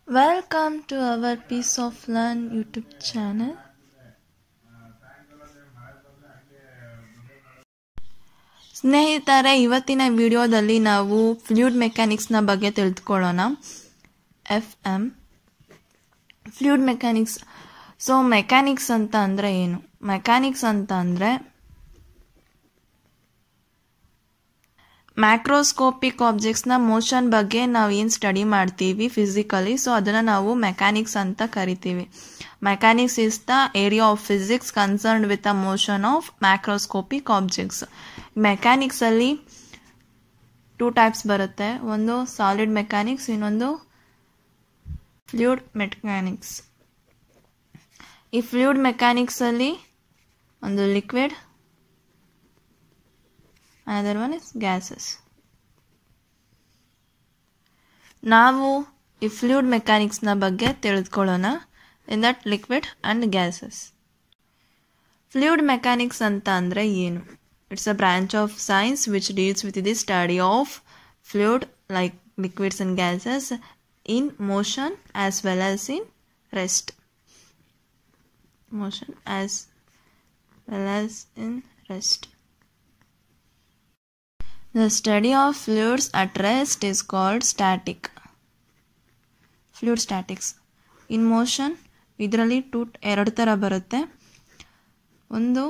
Welcome to our Piece of Learn YouTube channel. ಸ್ನೇಹಿತರೆ, ಇವತ್ತಿನ ವಿಡಿಯೋದಲ್ಲಿ ನಾವು ಫ್ಲೂಯಿಡ್ ಮೆಕ್ಯಾನಿಕ್ಸ್ನ ಬಗ್ಗೆ ತಿಳಿದುಕೊಳ್ಳೋಣ. FM fluid mechanics. So mechanics ಅಂತ ಅಂದರೆ ಏನು? ಮೆಕ್ಯಾನಿಕ್ಸ್ ಅಂತ ಅಂದರೆ ಮ್ಯಾಕ್ರೋಸ್ಕೋಪಿಕ್ ಆಬ್ಜೆಕ್ಟ್ಸ್ನ ಮೋಷನ್ ಬಗ್ಗೆ ನಾವು ಏನು ಸ್ಟಡಿ ಮಾಡ್ತೀವಿ ಫಿಸಿಕಲಿ, ಸೊ ಅದನ್ನು ನಾವು ಮೆಕ್ಯಾನಿಕ್ಸ್ ಅಂತ ಕರಿತೀವಿ. Mechanics is the area of physics concerned with the motion of macroscopic objects. ಮೆಕ್ಯಾನಿಕ್ಸಲ್ಲಿ 2 ಟೈಪ್ಸ್ ಬರುತ್ತೆ. ಒಂದು ಸಾಲಿಡ್ ಮೆಕ್ಯಾನಿಕ್ಸ್, ಇನ್ನೊಂದು ಫ್ಲೂಯಿಡ್ ಮೆಕ್ಯಾನಿಕ್ಸ್. ಈ ಫ್ಲೂಯಿಡ್ ಮೆಕ್ಯಾನಿಕ್ಸಲ್ಲಿ ಒಂದು liquid, another one is gases. ನಾವು ಈ ಫ್ಲೂಯಿಡ್ ಮೆಕ್ಯಾನಿಕ್ಸ್ನ ಬಗ್ಗೆ ತಿಳಿದುಕೊಳ್ಳೋಣ. In that liquid and gases. Fluid mechanics ಅಂತ ಅಂದರೆ ಏನು? It's a branch of science which deals with the study of fluid like liquids and gases in motion as well as in rest. Motion as well as in rest. The study of fluids at rest is called static. Fluid statics. In motion ಇದರಲ್ಲಿ 2 ಥರ ಬರುತ್ತೆ. ಒಂದು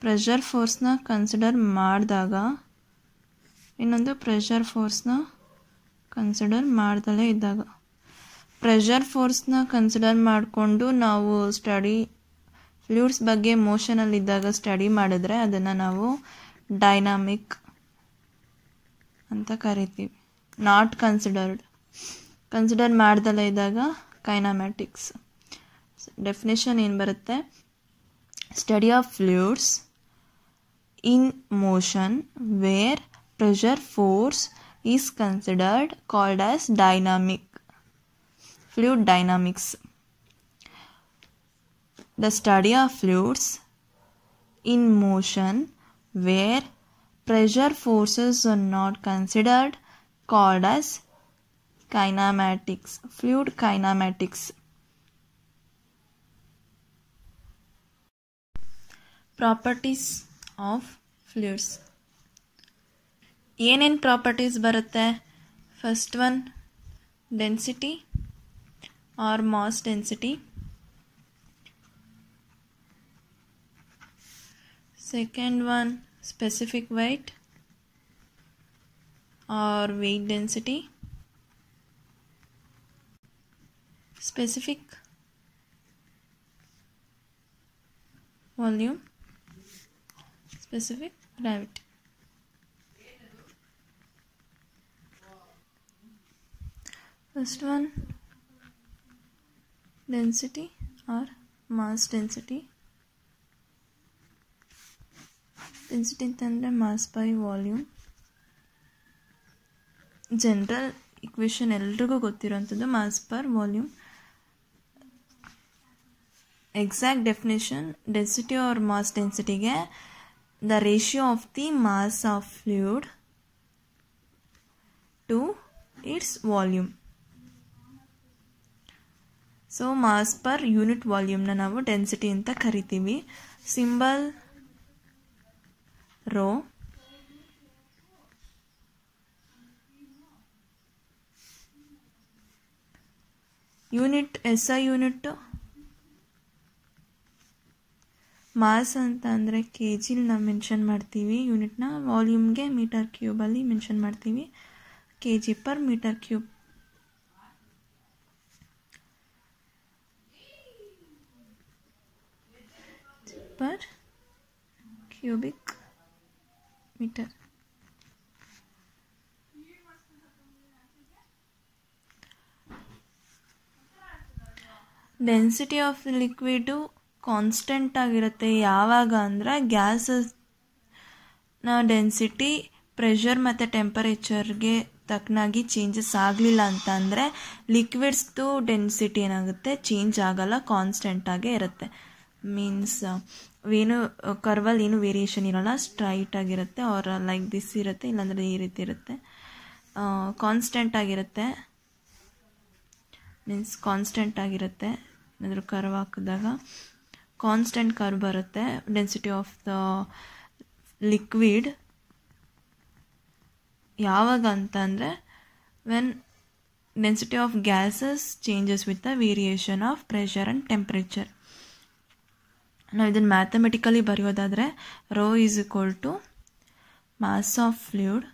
pressure ಫೋರ್ಸ್ನ consider ಮಾಡಿದಾಗ, ಇನ್ನೊಂದು pressure ಫೋರ್ಸ್ನ consider ಮಾಡ್ದಲೇ ಇದ್ದಾಗ. Pressure ಫೋರ್ಸ್ನ consider ಮಾಡಿಕೊಂಡು ನಾವು fluids ಬಗ್ಗೆ ಮೋಷನಲ್ಲಿದ್ದಾಗ ಸ್ಟಡಿ ಮಾಡಿದ್ರೆ ಅದನ್ನು ನಾವು ಡೈನಾಮಿಕ್ ಅಂತ ಕರಿತೀವಿ. ನಾಟ್ ಕನ್ಸಿಡರ್ ಮಾಡ್ದಲೇ ಇದ್ದಾಗ ಕೈನಮ್ಯಾಟಿಕ್ಸ್. ಡೆಫಿನೇಷನ್ ಏನು ಬರುತ್ತೆ? Study of fluids in motion where pressure force is considered called as dynamic. Fluid dynamics. The study of fluids in motion where pressure forces are not considered called as kinematics. Fluid kinematics. Properties of fluids. ಏನೇನು properties ಬರುತ್ತೆ? First one density or mass density. Second one specific weight or weight density. Specific volume, specific gravity. First one density or mass density. Density ಅಂತಂದರೆ mass by volume. General equation ಎಲ್ರಿಗೂ ಗೊತ್ತಿರೋಂಥದ್ದು mass per volume. Exact definition density or mass ಡೆನ್ಸಿಟಿಗೆ the ratio of the mass of fluid to its volume. So mass per unit ವಾಲ್ಯೂಮ್ನ ನಾವು density ಅಂತ ಕರಿತೀವಿ. Symbol rho. Unit SI unit. Mass ಅಂತ ಅಂದರೆ kg ನಾವು ಮೆನ್ಷನ್ ಮಾಡ್ತೀವಿ. ಯೂನಿಟ್ನ ವಾಲ್ಯೂಮ್ಗೆ ಮೀಟರ್ ಕ್ಯೂಬಲ್ಲಿ ಮೆನ್ಷನ್ ಮಾಡ್ತೀವಿ. kg per metre cube. Per cubic meter. Density of liquid constant ಆಗಿರುತ್ತೆ. ಯಾವಾಗ ಅಂದರೆ ಗ್ಯಾಸಸ್ನ ಡೆನ್ಸಿಟಿ ಪ್ರೆಷರ್ ಮತ್ತು ಟೆಂಪರೇಚರ್ಗೆ ತಕ್ಕನಾಗಿ ಚೇಂಜಸ್ ಆಗಲಿಲ್ಲ ಅಂತ ಅಂದರೆ ಲಿಕ್ವಿಡ್ಸ್ದು ಡೆನ್ಸಿಟಿ ಏನಾಗುತ್ತೆ? ಚೇಂಜ್ ಆಗಲ್ಲ, ಕಾನ್ಸ್ಟೆಂಟಾಗೇ ಇರುತ್ತೆ. ಮೀನ್ಸ್ ಏನು ಕರ್ವಲ್ಲಿ ಏನು ವೇರಿಯೇಷನ್ ಇರೋಲ್ಲ, ಸ್ಟ್ರೈಟ್ ಆಗಿರುತ್ತೆ. ಆರ್ ಲೈಕ್ ದಿಸ್ ಇರುತ್ತೆ, ಇಲ್ಲಾಂದರೆ ಈ ರೀತಿ ಇರುತ್ತೆ, ಕಾನ್ಸ್ಟೆಂಟ್ ಆಗಿರುತ್ತೆ. ಮೀನ್ಸ್ ಕಾನ್ಸ್ಟೆಂಟ್ ಆಗಿರುತ್ತೆ. ಏನಾದರೂ ಕರ್ವ್ ಹಾಕಿದಾಗ ಕಾನ್ಸ್ಟೆಂಟ್ ಕರ್ವ್ ಬರುತ್ತೆ. ಡೆನ್ಸಿಟಿ ಆಫ್ ದ ಲಿಕ್ವಿಡ್ ಯಾವಾಗ ಅಂತ ಅಂದರೆ when density of gases changes with the variation of pressure and temperature. ನಾವು ಇದನ್ನು ಮ್ಯಾಥಮೆಟಿಕಲಿ ಬರೆಯೋದಾದರೆ rho is equal to mass of fluid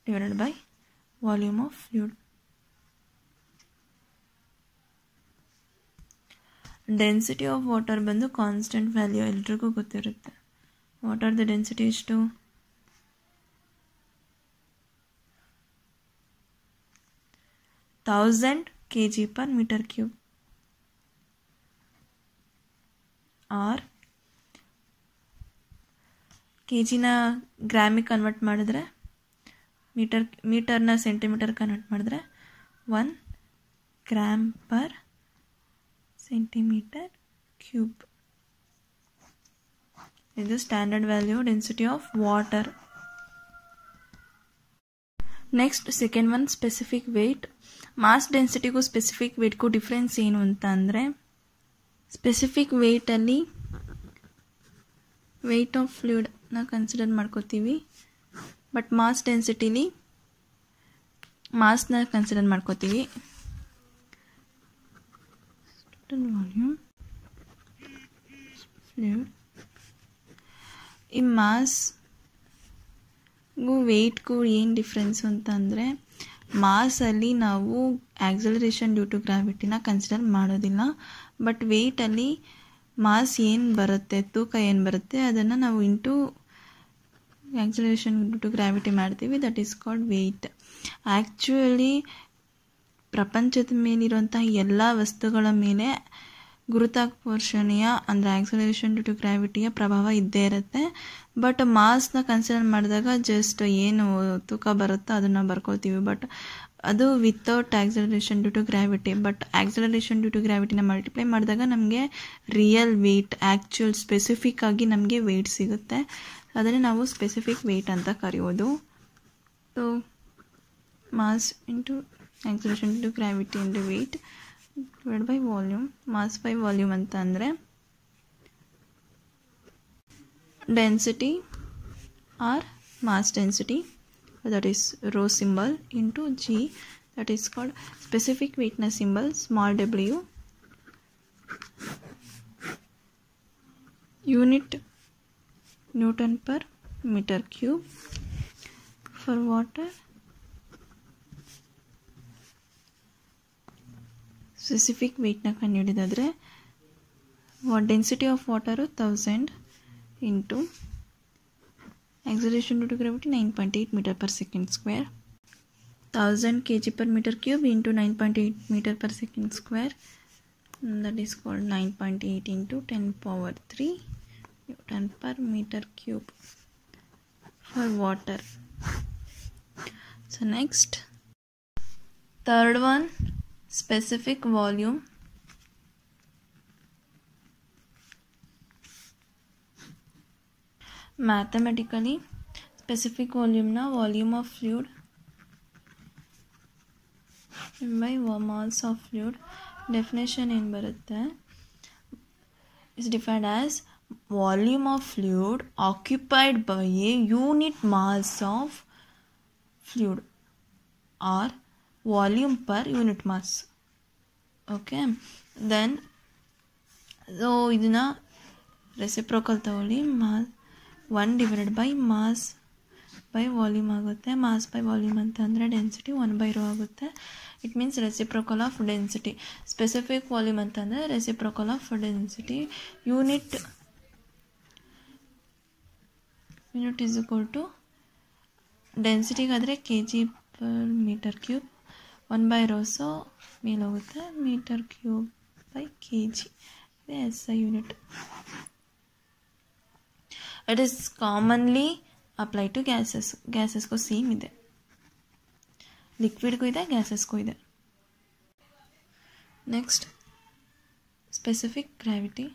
divided by volume of fluid. Density of water ಬಂದು constant value ಎಲ್ರಿಗೂ ಗೊತ್ತಿರುತ್ತೆ. Water the density ಎಷ್ಟು? 1000 kg/m³. R K ಜಿನ ಗ್ರಾಮಿಗೆ convert ಮಾಡಿದ್ರೆ ಮೀಟರ್ನ centimetre convert ಮಾಡಿದ್ರೆ 1 g/cm³. ಇದು standard value density of water. Next second one specific weight. Mass ಡೆನ್ಸಿಟಿಗೂ specific ವೆಯ್ಟ್ಗೂ ಡಿಫ್ರೆನ್ಸ್ ಏನು ಅಂತ ಅಂದರೆ, ಸ್ಪೆಸಿಫಿಕ್ ವೆಯ್ಟಲ್ಲಿ ವೆಯ್ಟ್ ಆಫ್ ಫ್ಲೂಯಿಡ್ನ ಕನ್ಸಿಡರ್ ಮಾಡ್ಕೋತೀವಿ, ಬಟ್ ಮಾಸ್ ಡೆನ್ಸಿಟಿಲಿ ಮಾಸ್ನ ಕನ್ಸಿಡರ್ ಮಾಡ್ಕೋತೀವಿ. Total volume fluid. ಈ ಮಾಸ್ಗೂ ವೆಯ್ಟ್ಗೂ ಏನು ಡಿಫ್ರೆನ್ಸು ಅಂತ ಅಂದರೆ, ಮಾಸಲ್ಲಿ ನಾವು ಆಕ್ಸಲರೇಷನ್ ಡ್ಯೂ ಟು ಗ್ರಾವಿಟಿನ ಕನ್ಸಿಡರ್ ಮಾಡೋದಿಲ್ಲ, ಬಟ್ ವೆಯ್ಟಲ್ಲಿ ಮಾಸ್ ಏನು ಬರುತ್ತೆ, ತೂಕ ಏನು ಬರುತ್ತೆ, ಅದನ್ನು ನಾವು into acceleration due to gravity ಮಾಡ್ತೀವಿ. That is called weight. Actually ಪ್ರಪಂಚದ ಮೇಲಿರುವಂಥ ಎಲ್ಲ ವಸ್ತುಗಳ ಮೇಲೆ ಗುರುತ್ವಾಕರ್ಷಣೆಯ ಅಂದರೆ ಆಕ್ಸಲರೇಷನ್ ಡ್ಯೂ ಟು ಗ್ರಾವಿಟಿಯ ಪ್ರಭಾವ ಇದ್ದೇ ಇರುತ್ತೆ. ಬಟ್ ಮಾಸ್ನ ಕನ್ಸಿಡರ್ ಮಾಡಿದಾಗ ಜಸ್ಟ್ ಏನು ತೂಕ ಬರುತ್ತೋ ಅದನ್ನು ಬರ್ಕೋತೀವಿ, ಬಟ್ ಅದು without acceleration due to gravity. But acceleration due to ಗ್ರಾವಿಟಿನ ಮಲ್ಟಿಪ್ಲೈ ಮಾಡಿದಾಗ ನಮಗೆ ರಿಯಲ್ ವೆಯ್ಟ್, ಆ್ಯಕ್ಚುಯಲ್ ಸ್ಪೆಸಿಫಿಕ್ ಆಗಿ ನಮಗೆ ವೆಯ್ಟ್ ಸಿಗುತ್ತೆ. ಅದನ್ನೇ ನಾವು ಸ್ಪೆಸಿಫಿಕ್ ವೆಯ್ಟ್ ಅಂತ ಕರೆಯೋದು. So mass into acceleration due to gravity into weight divide by volume. Mass by volume ಅಂತ ಅಂದರೆ density or mass density, that is rho symbol, into G, that is called specific weightness symbol, small w. Unit Newton per meter cube. For water, specific weight na ಕಂಡುಹಿಡಿದಾದ್ರೆ density of water 1000 into acceleration due to gravity 9.8 meter per second square. 1000 kg/m³ into 9.8 meter per second square. That is called 9.8 into 10 power 3 Newton per meter cube for water. So next, third one, specific volume. Mathematically, specific volume na volume of fluid by mass of fluid. Definition in barutte is defined as volume of fluid occupied by a unit mass of fluid or volume per unit mass. Okay, then so idina reciprocal ತಗೊಳ್ಳಿ. 1 divided by mass by volume ಆಗುತ್ತೆ. Mass by volume ಅಂತ ಅಂದರೆ density 1/ρ ಆಗುತ್ತೆ. It means reciprocal of density. Specific volume ಅಂತಂದರೆ reciprocal of density. Unit is equal to ಡೆನ್ಸಿಟಿಗಾದರೆ kg/m³, 1/ρ, so ಮೇಲೆ ಹೋಗುತ್ತೆ m³/kg. ಇದೆ SI unit. It is commonly applied to gases. ಗ್ಯಾಸಸ್ಗೂ ಸೇಮ್ ಇದೆ, ಲಿಕ್ವಿಡ್ಗೂ ಇದೆ, ಗ್ಯಾಸಸ್ಗೂ ಇದೆ. Next specific gravity.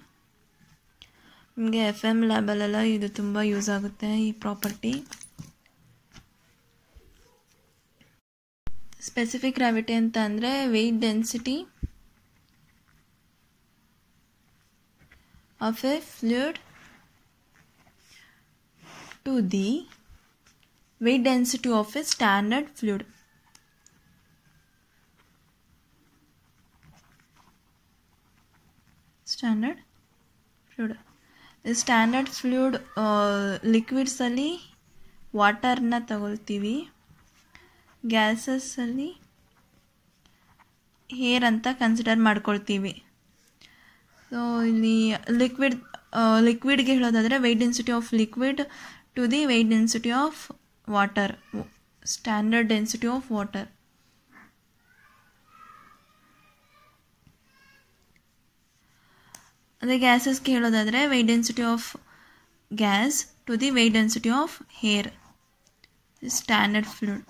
ನಿಮಗೆ FM ಲ್ಯಾಬಲ್ಲೆಲ್ಲ ಇದು ತುಂಬ ಯೂಸ್ ಆಗುತ್ತೆ ಈ ಪ್ರಾಪರ್ಟಿ. ಸ್ಪೆಸಿಫಿಕ್ ಗ್ರಾವಿಟಿ ಅಂತ ಅಂದರೆ weight density of a fluid to the weight density of a standard fluid. Standard fluid liquids ಅಲ್ಲಿ ವಾಟರ್ನ ತಗೊಳ್ತೀವಿ, ಗ್ಯಾಸಸ್ ಅಲ್ಲಿ ಏರ್ ಅಂತ ಕನ್ಸಿಡರ್ ಮಾಡ್ಕೊಳ್ತೀವಿ. ಸೊ ಇಲ್ಲಿ ಲಿಕ್ವಿಡ್ಗೆ ಹೇಳೋದಾದರೆ weight density of liquid to the weight density of water, standard density of water. ಅದೇ ಗ್ಯಾಸಸ್ಗೆ ಹೇಳೋದಾದರೆ weight density of gas to the weight density of air, standard fluid.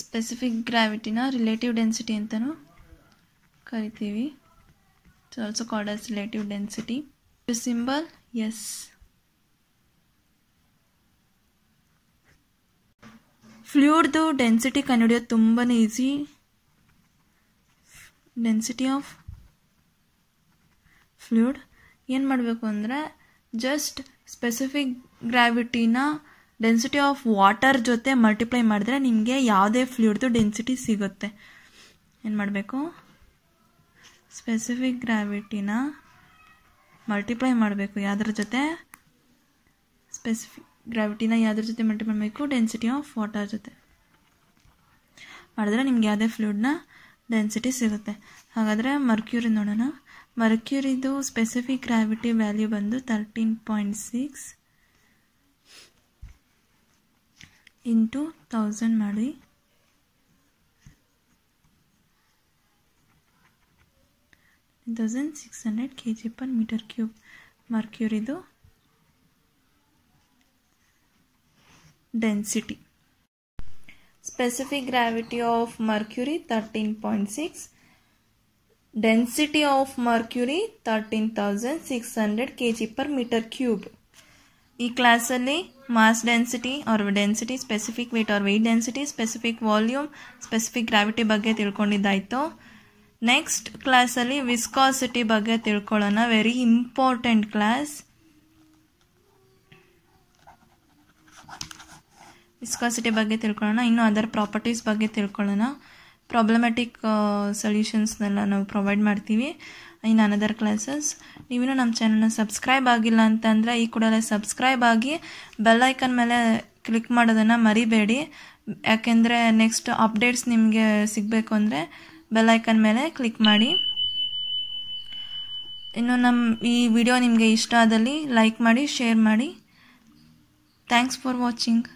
Specific ಗ್ರಾವಿಟಿನ relative density ಅಂತಲೂ ಕರಿತೀವಿ. It's also called as relative density. Symbol S. ಫ್ಲೂಯಿಡ್ದು density ಕಂಡುಹಿಡಿಯೋದು ತುಂಬಾ easy. Density of fluid ಏನು ಮಾಡಬೇಕು ಅಂದರೆ ಜಸ್ಟ್ ಸ್ಪೆಸಿಫಿಕ್ ಗ್ರಾವಿಟಿನ ಡೆನ್ಸಿಟಿ ಆಫ್ ವಾಟರ್ ಜೊತೆ ಮಲ್ಟಿಪ್ಲೈ ಮಾಡಿದ್ರೆ ನಿಮಗೆ ಯಾವುದೇ ಫ್ಲೂಯಿಡ್ದು ಡೆನ್ಸಿಟಿ ಸಿಗುತ್ತೆ. ಏನು ಮಾಡಬೇಕು, ಸ್ಪೆಸಿಫಿಕ್ ಗ್ರಾವಿಟಿನ ಮಲ್ಟಿಪ್ಲೈ ಮಾಡಬೇಕು ಯಾವುದ್ರ ಜೊತೆ, ಯಾವುದ್ರ ಜೊತೆ ಮಲ್ಟಿಪ್ಲೈ ಮಾಡಬೇಕು, ಡೆನ್ಸಿಟಿ ಆಫ್ ವಾಟರ್ ಜೊತೆ ಮಾಡಿದ್ರೆ ನಿಮ್ಗೆ ಯಾವುದೇ ಫ್ಲೂಯಿಡ್ನ ಡೆನ್ಸಿಟಿ ಸಿಗುತ್ತೆ. ಹಾಗಾದರೆ ಮರ್ಕ್ಯೂರಿ ನೋಡೋಣ. ಮರ್ಕ್ಯೂರಿದು ಸ್ಪೆಸಿಫಿಕ್ ಗ್ರಾವಿಟಿ ವ್ಯಾಲ್ಯೂ ಬಂದು 13.6 ಇಂಟು 1000 ಮಾಡಿ 1600 kg/m3. ಮರ್ಕ್ಯೂರಿದು density. Specific gravity of mercury 13.6, density of mercury 13,600 kg/m3. ಈ ಕ್ಲಾಸಲ್ಲಿ mass density or density, specific weight or weight density, specific volume, specific gravity ಬಗ್ಗೆ ತಿಳ್ಕೊಂಡಿದ್ದಾಯಿತು. ನೆಕ್ಸ್ಟ್ ಕ್ಲಾಸಲ್ಲಿ ವಿಸ್ಕಾಸಿಟಿ ಬಗ್ಗೆ ತಿಳ್ಕೊಳ್ಳೋಣ. Very important class. ವಿಸ್ಕಾಸಿಟಿ ಬಗ್ಗೆ ತಿಳ್ಕೊಳ್ಳೋಣ. ಇನ್ನು ಅದರ್ ಪ್ರಾಪರ್ಟೀಸ್ ಬಗ್ಗೆ ತಿಳ್ಕೊಳ್ಳೋಣ. ಪ್ರಾಬ್ಲಮ್ಯಾಟಿಕ್ ಸೊಲ್ಯೂಷನ್ಸ್ನೆಲ್ಲ ನಾವು ಪ್ರೊವೈಡ್ ಮಾಡ್ತೀವಿ ಇನ್ ಅನದರ್ ಕ್ಲಾಸಸ್. ನೀವಿನ್ನೂ ನಮ್ಮ ಚಾನಲ್ನ ಸಬ್ಸ್ಕ್ರೈಬ್ ಆಗಿಲ್ಲ ಅಂತಂದರೆ ಈ ಕೂಡಲೇ ಸಬ್ಸ್ಕ್ರೈಬ್ ಆಗಿ ಬೆಲ್ ಐಕನ್ ಮೇಲೆ ಕ್ಲಿಕ್ ಮಾಡೋದನ್ನು ಮರಿಬೇಡಿ. ಯಾಕೆಂದರೆ ನೆಕ್ಸ್ಟ್ ಅಪ್ಡೇಟ್ಸ್ ನಿಮಗೆ ಸಿಗಬೇಕು ಅಂದರೆ ಬೆಲ್ ಐಕನ್ ಮೇಲೆ ಕ್ಲಿಕ್ ಮಾಡಿ. ಇನ್ನು ಈ ವಿಡಿಯೋ ನಿಮಗೆ ಇಷ್ಟ ಆದಲ್ಲಿ ಲೈಕ್ ಮಾಡಿ, ಶೇರ್ ಮಾಡಿ. Thanks for watching.